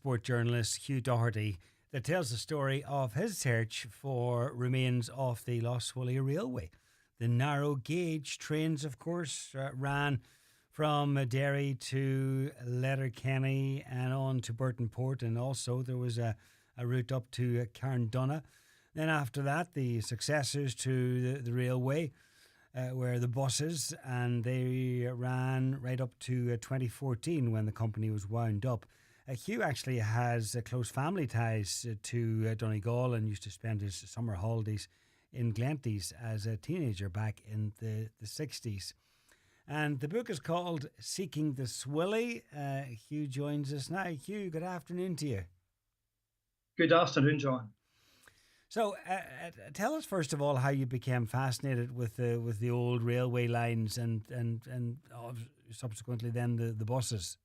transport journalist Hugh Dougherty that tells the story of his search for remains of the Lough Swilly Railway. The narrow gauge trains, of course, ran from Derry to Letterkenny and on to Burton Port, and also there was a route up to Carndonagh. Then after that, the successors to the railway were the buses, and they ran right up to 2014 when the company was wound up. Hugh actually has close family ties to Donegal and used to spend his summer holidays in Glenties as a teenager back in the 60s. And the book is called Seeking the Swilly. Hugh joins us now. Hugh, good afternoon to you. Good afternoon, John. So, tell us first of all how you became fascinated with the old railway lines and subsequently then the buses.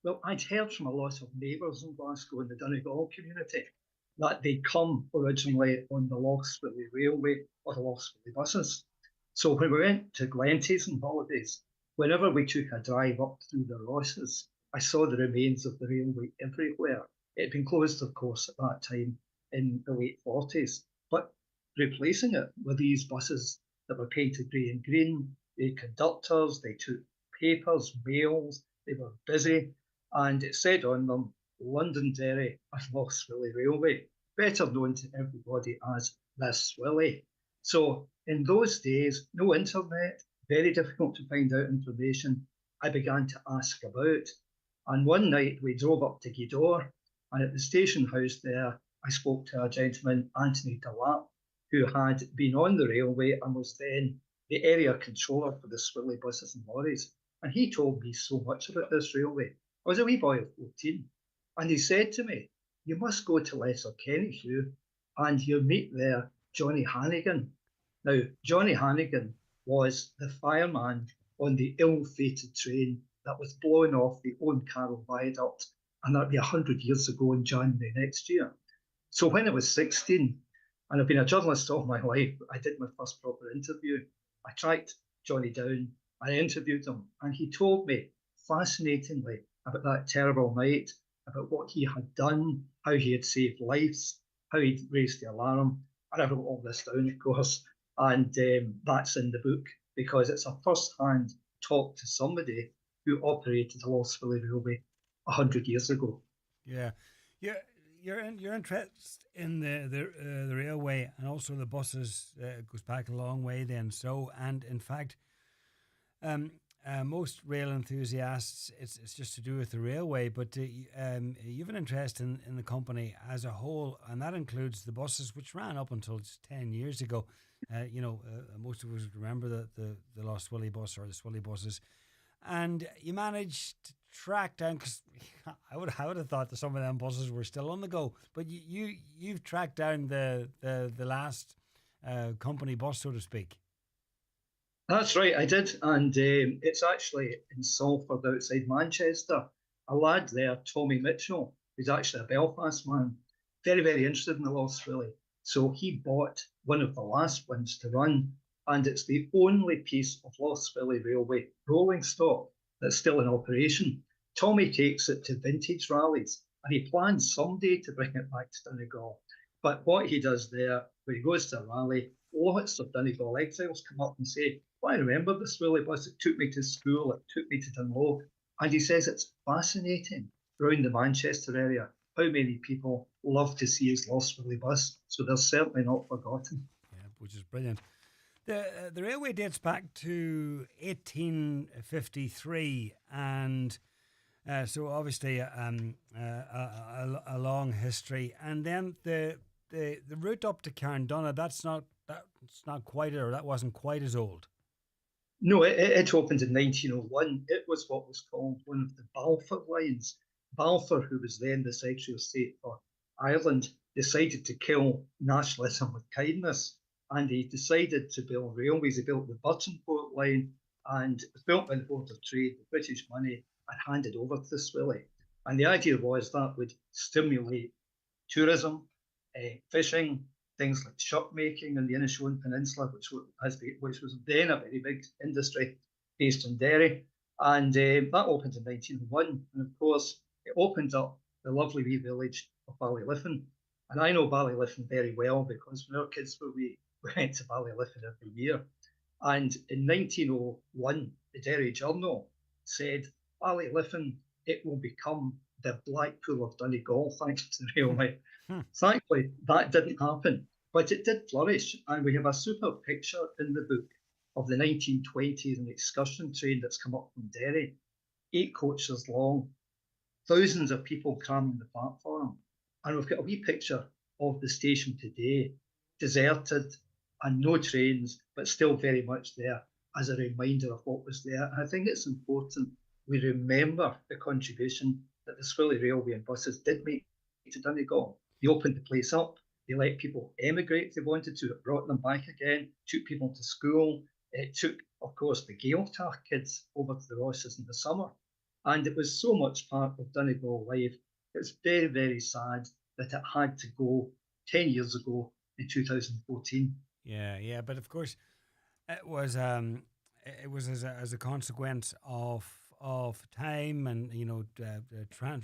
Well, I'd heard from a lot of neighbours in Glasgow in the Donegal community that they'd come originally on the Lough Swilly Railway or the Lough Swilly buses. So when we went to Glenties on holidays, whenever we took a drive up through the Rosses, I saw the remains of the railway everywhere. It had been closed, of course, at that time in the late 40s, but replacing it with these buses that were painted grey and green. They had conductors, they took papers, mails, they were busy, and it said on them, Londonderry and Lough Swilly Railway, better known to everybody as the Swilly. So in those days, no internet, very difficult to find out information. I began to ask about. And one night we drove up to Gweedore, and at the station house there, I spoke to a gentleman, Anthony Delap, who had been on the railway and was then the area controller for the Swilly buses and lorries. And he told me so much about this railway. I was a wee boy of 14. And he said to me, you must go to Letterkenny, Hugh, and you'll meet there Johnny Hannigan. Now, Johnny Hannigan was the fireman on the ill-fated train that was blowing off the Owen Carroll Viaduct, and that'd be 100 years ago in January next year. So when I was 16, and I've been a journalist all my life, I did my first proper interview. I tracked Johnny down, I interviewed him, and he told me, fascinatingly, about that terrible night, about what he had done, how he had saved lives, how he'd raised the alarm. And I wrote all this down, of course, and that's in the book because it's a first-hand talk to somebody who operated the Lough Swilly Railway 100 years ago. Yeah, your interest in the railway and also the buses goes back a long way then. So, and in fact, most rail enthusiasts, it's just to do with the railway, but you've an interest in the company as a whole, and that includes the buses, which ran up until just 10 years ago. Most of us remember the Lough Swilly bus or the Swilly buses, and you managed to track down, because I would have thought that some of them buses were still on the go, but you've tracked down the last company bus, so to speak. That's right, I did. And it's actually in Salford outside Manchester. A lad there, Tommy Mitchell, who's actually a Belfast man, very, very interested in the Lough Swilly. So he bought one of the last ones to run. And it's the only piece of Lough Swilly Railway rolling stock that's still in operation. Tommy takes it to vintage rallies and he plans someday to bring it back to Donegal. But what he does there, when he goes to a rally, lots of Donegal exiles come up and say, well, I remember the Swilly bus, it took me to school, it took me to Dunlow. And he says it's fascinating around the Manchester area how many people love to see his Lough Swilly bus. So they're certainly not forgotten. Yeah, which is brilliant. The railway dates back to 1853, and so obviously a long history. And then the route up to Carndonagh, that wasn't quite as old. No, it opened in 1901. It was what was called one of the Balfour lines. Balfour, who was then the Secretary of State for Ireland, decided to kill nationalism with kindness. And he decided to build railways. He built the Burton Port line, and it was built by the Board of Trade, the British money, and handed over to the Swilly. And the idea was that would stimulate tourism, fishing, things like ship making in the Inishowen Peninsula, which was then a very big industry based in Derry. And that opened in 1901. And of course, it opened up the lovely wee village of Ballyliffin. And I know Ballyliffin very well because when our kids were wee, we went to Ballyliffin every year. And in 1901, the Derry Journal said, Ballyliffin, it will become the Blackpool of Donegal thanks to the railway. Thankfully, that didn't happen, but it did flourish. And we have a super picture in the book of the 1920s, an excursion train that's come up from Derry, 8 coaches long, thousands of people cramming the platform. And we've got a wee picture of the station today, deserted and no trains, but still very much there as a reminder of what was there. And I think it's important we remember the contribution that the Swilly Railway and buses did make to Donegal. They opened the place up. They let people emigrate if they wanted to. It brought them back again, took people to school. It took, of course, the Gaeltacht kids over to the Rosses in the summer. And it was so much part of Donegal life. It's very, very sad that it had to go 10 years ago in 2014. Yeah. But of course, it was as a consequence of time and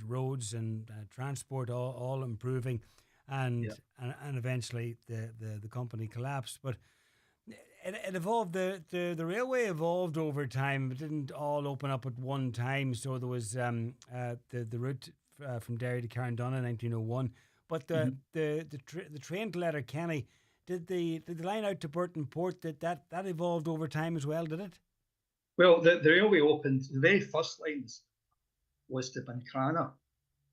roads and transport all improving, and, Yeah. and eventually the company collapsed. But it evolved. The railway evolved over time. It didn't all open up at one time. So there was the route from Derry to Carndon in 1901. But the train to Letterkenny, did the line out to Burton Port, that evolved over time as well, did it? Well, the railway opened, the very first lines was to Buncrana.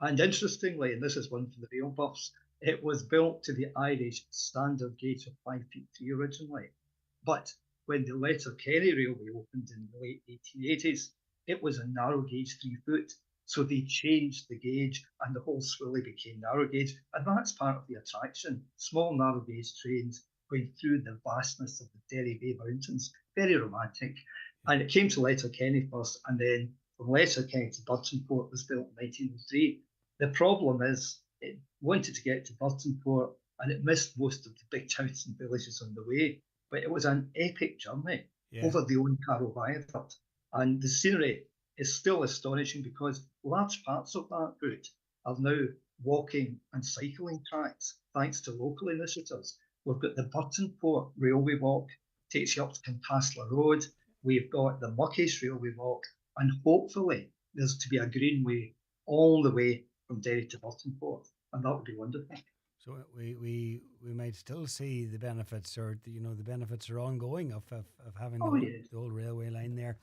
And interestingly, and this is one for the rail buffs, it was built to the Irish standard gauge of 5 feet 3 originally. But when the Letterkenny Railway opened in the late 1880s, it was a narrow gauge 3 foot. So they changed the gauge and the whole Swilly became narrow gauge. And that's part of the attraction. Small narrow gauge trains going through the vastness of the Derry Bay Mountains. Very romantic. And it came to Letterkenny first, and then from Letterkenny to Burtonport was built in 1903. The problem is it wanted to get to Burtonport and it missed most of the big towns and villages on the way. But it was an epic journey over the Owencarrow Viaduct. And the scenery is still astonishing because large parts of that route are now walking and cycling tracks thanks to local initiatives. We've got the Burtonport Railway Walk, takes you up to Campasla Road. We've got the Muckish Railway Walk, and hopefully there's to be a greenway all the way from Derry to Burtonport, and that would be wonderful. So we might still see the benefits, or the benefits are ongoing of having the old railway line there.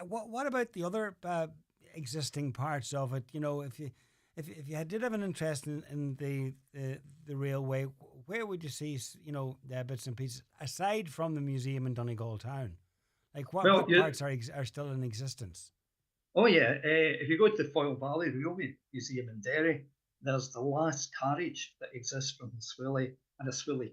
What about the other existing parts of it? If you did have an interest in the railway, where would you see the bits and pieces aside from the museum in Donegal town? Like what parts are still in existence? If you go to the Foyle Valley Railway Museum in Derry, there's the last carriage that exists from the Swilly and a Swilly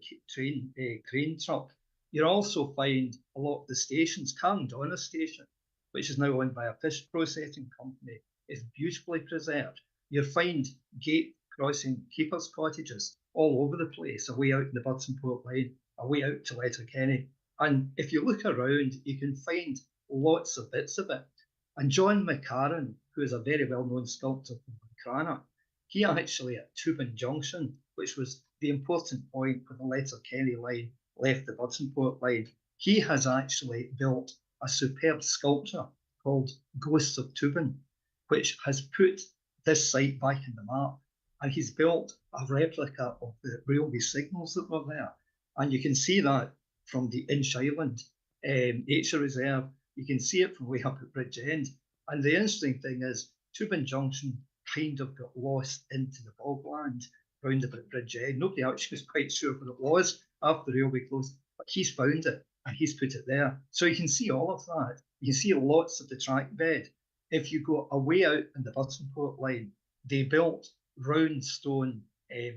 crane truck. You'll also find a lot of the stations. Carndonna Station, which is now owned by a fish processing company, is beautifully preserved. You'll find gate crossing keepers' cottages all over the place, away out in the Burtonport line, away out to Letterkenny. And if you look around, you can find lots of bits of it. And John McCarran, who is a very well-known sculptor from Buncrana, he actually at Tubin Junction, which was the important point where the Letterkenny line left the Burtonport line, he has actually built a superb sculpture called Ghosts of Tubin, which has put this site back in the map. And he's built a replica of the railway signals that were there. And you can see that from the Inch Island Nature Reserve. You can see it from way up at Bridgend. And the interesting thing is, Tubin Junction kind of got lost into the bogland round about Bridgend. Nobody actually was quite sure what it was after the railway closed, but he's found it and he's put it there. So you can see all of that. You can see lots of the track bed. If you go away out in the Burtonport line, they built round stone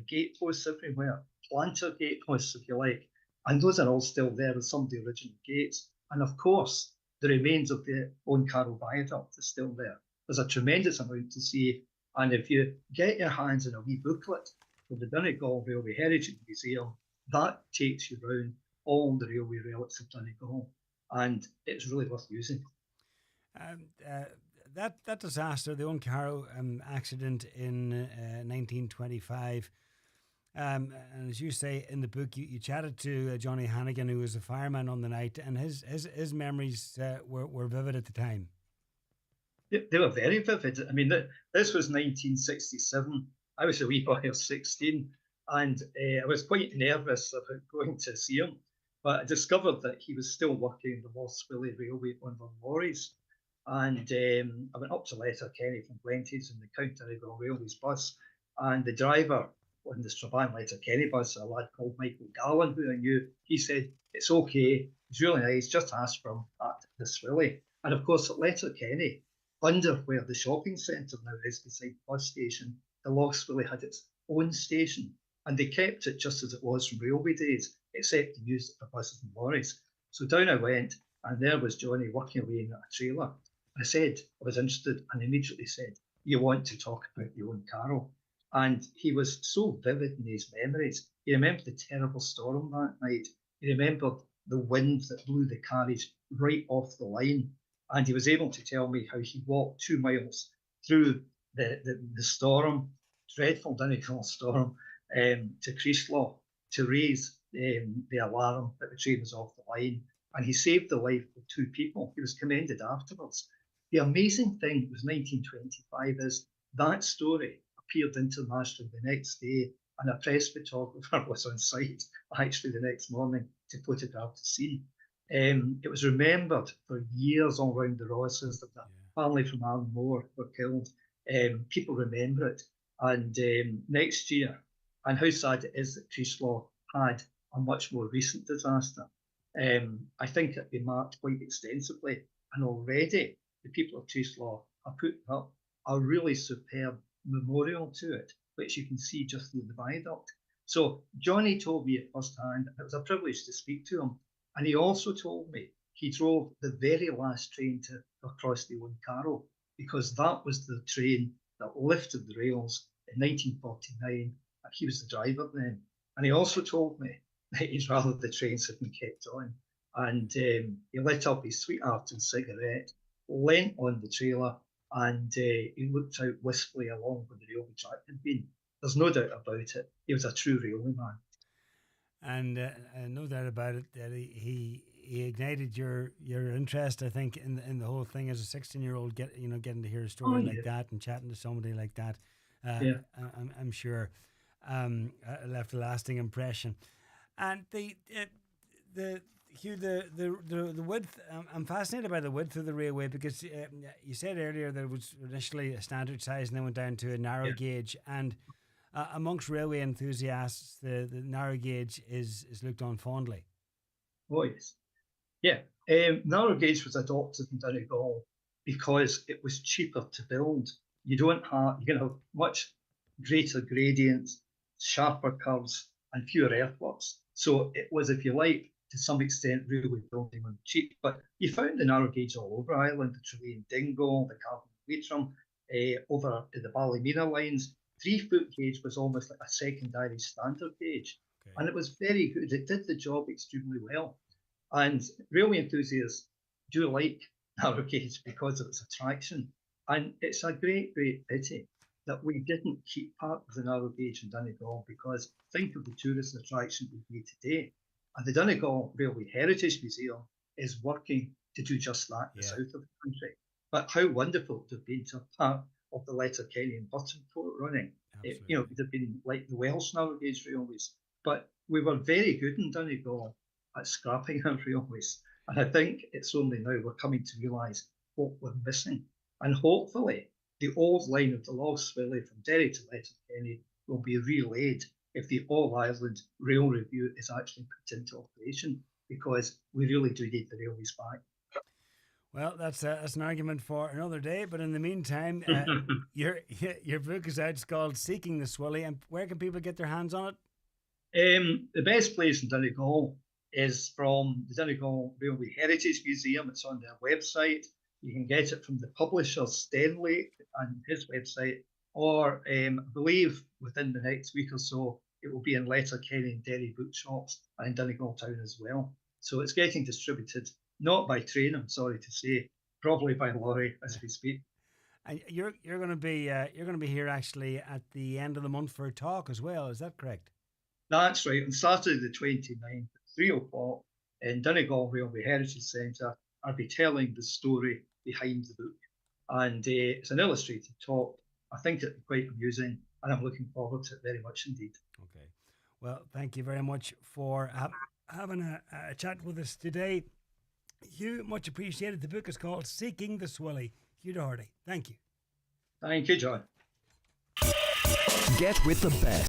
gate posts everywhere, planter gate posts, if you like. And those are all still there with some of the original gates. And of course, the remains of the Owencarrow Viaduct is still there. There's a tremendous amount to see. And if you get your hands on a wee booklet from the Donegal Railway Heritage Museum, that takes you round all the railway relics of Donegal. And it's really worth using. that disaster, the Oncarrow accident in 1925. And as you say in the book, you chatted to Johnny Hannigan, who was a fireman on the night, and his memories were vivid at the time. They were very vivid. I mean, this was 1967. I was a wee boy of 16, and I was quite nervous about going to see him. But I discovered that he was still working the Lough Swilly Railway on the lorries. And I went up to Letterkenny from Glenties in the County Donegal Railways bus, and the driver on the Strabane Letterkenny bus, a lad called Michael Gallen, who I knew, he said, "It's okay, it's really nice, just ask for him at the Swilly." And of course, at Letterkenny, under where the shopping centre now is, beside the bus station, the Lough Swilly had its own station, and they kept it just as it was from railway days, except they used it for buses and lorries. So down I went, and there was Johnny working away in a trailer. I said I was interested, and immediately said, "You want to talk about the Oncarrow?" And he was so vivid in his memories. He remembered the terrible storm that night. He remembered the wind that blew the carriage right off the line. And he was able to tell me how he walked 2 miles through the storm, dreadful Donegal storm, to Creeslaw to raise the alarm that the train was off the line. And he saved the life of 2 people. He was commended afterwards. The amazing thing was 1925 is that story appeared internationally the next day, and a press photographer was on site actually the next morning to photograph the scene. It was remembered for years all around the Rosses that the family from Arnmore were killed. People remember it. And next year, and how sad it is that Creeslaw had a much more recent disaster, I think it'll be marked quite extensively. And already the people of Creeslaw have put up a really superb memorial to it, which you can see just through the viaduct. So Johnny told me at first hand, and it was a privilege to speak to him. And he also told me he drove the very last train to across the Oncarrow, because that was the train that lifted the rails in 1949, and he was the driver then. And he also told me that he'd rather the trains had been kept on. And he lit up his sweetheart and cigarette, leant on the trailer, and he looked out wistfully along where the railway track had been. There's no doubt about it. He was a true railway man. And no doubt about it that he ignited your interest, I think, in the whole thing as a 16-year-old, getting to hear a story like that and chatting to somebody like that. I'm sure left a lasting impression. And the Hugh, the width, I'm fascinated by the width of the railway, because you said earlier that it was initially a standard size and then went down to a narrow gauge. And amongst railway enthusiasts, the narrow gauge is looked on fondly. Oh, yes. Yeah. Narrow gauge was adopted in Donegal because it was cheaper to build. You can have much greater gradients, sharper curves, and fewer earthworks. So it was, if you like, to some extent, railway building on cheap. But you found the narrow gauge all over Ireland, the Tralee Dingle, the Cardiff Leitrim, over the Ballymena lines. 3-foot gauge was almost like a secondary standard gauge. Okay. And it was very good. It did the job extremely well. And railway enthusiasts do like narrow gauge because of its attraction. And it's a great, great pity that we didn't keep part of the narrow gauge in Donegal, because think of the tourist attraction it would be today. And the Donegal Railway Heritage Museum is working to do just that in the south of the country. But how wonderful to have been to a part of the Letterkenny and Buttonport running. It would have been like the Welsh narrow gauge railways. But we were very good in Donegal at scrapping our railways. And I think it's only now we're coming to realise what we're missing. And hopefully the old line of the Lough Swilly from Derry to Letterkenny will be relaid if the All Ireland Rail Review is actually put into operation, because we really do need the railways back. Well, that's an argument for another day. But in the meantime, your book is out. It's called Seeking the Swilly. And where can people get their hands on it? The best place in Donegal is from the Donegal Railway Heritage Museum. It's on their website. You can get it from the publisher Stenley and his website, or I believe within the next week or so, it will be in Letterkenny and Derry bookshops and in Donegal town as well. So it's getting distributed, not by train, I'm sorry to say, probably by lorry as we speak. And you're going to be here actually at the end of the month for a talk as well. Is that correct? That's right. On Saturday the 29th at 3 o'clock in Donegal Railway Heritage Centre, I'll be telling the story behind the book. And it's an illustrated talk. I think it'll be quite amusing, and I'm looking forward to it very much indeed. Okay. Well, thank you very much for having a chat with us today. Hugh, much appreciated. The book is called Seeking the Swilly. Hugh Dougherty. Thank you. Thank you, John. Get with the best.